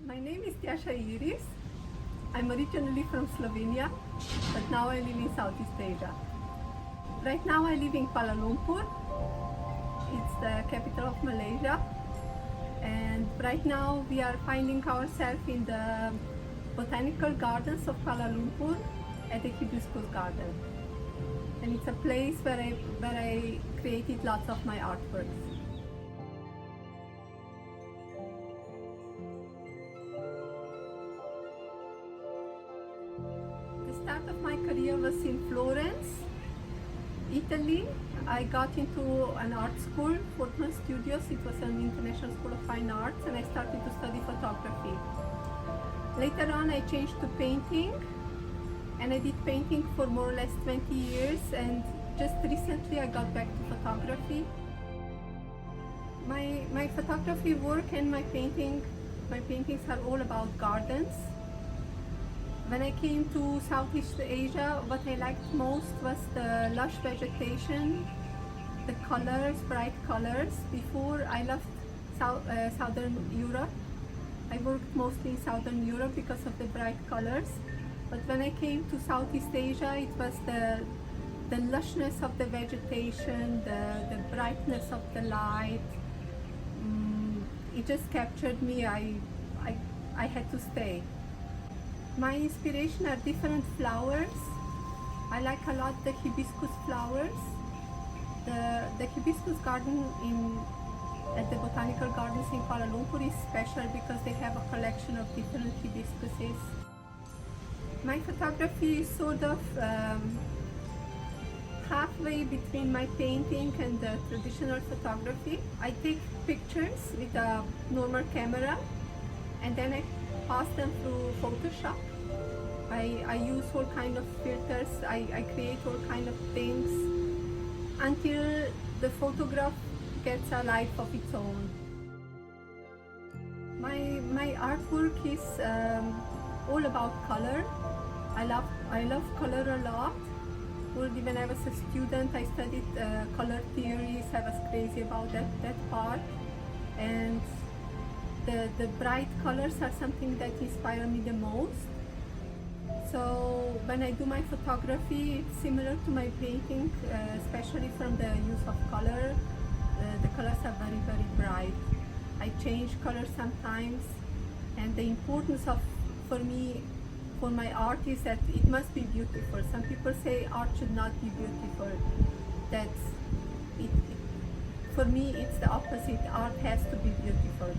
My name is TJAŠA IRIS. I'm originally from Slovenia, but now I live in Southeast Asia. Right now I live in Kuala Lumpur. It's the capital of Malaysia. And right now we are finding ourselves in the botanical gardens of Kuala Lumpur at the Hibiscus Garden. And it's a place where I created lots of my artworks. The start of my career was in Florence, Italy. I got into an art school, Fortman Studios. It was an international school of fine arts, and I started to study photography. Later on I changed to painting, and I did painting for more or less 20 years, and just recently I got back to photography. My photography work and my paintings are all about gardens. When I came to Southeast Asia, what I liked most was the lush vegetation, the colors, bright colors. Before I left Southern Europe. I worked mostly in Southern Europe because of the bright colors. But when I came to Southeast Asia, it was the lushness of the vegetation, the brightness of the light. It just captured me. I had to stay. My inspiration are different flowers. I like a lot the hibiscus flowers. The hibiscus garden at the botanical gardens in Kuala Lumpur is special because they have a collection of different hibiscuses. My photography is sort of halfway between my painting and the traditional photography. I take pictures with a normal camera and then I pass them through Photoshop. I use all kind of filters, I create all kind of things until the photograph gets a life of its own. My artwork is all about color. I love color a lot. Already when I was a student, I studied color theories. I was crazy about that part. And the bright colors are something that inspire me the most. So when I do my photography, it's similar to my painting, especially from the use of color. The colors are very, very bright. I change colors sometimes, and the importance for my art is that it must be beautiful. Some people say art should not be beautiful. For me, it's the opposite. Art has to be beautiful.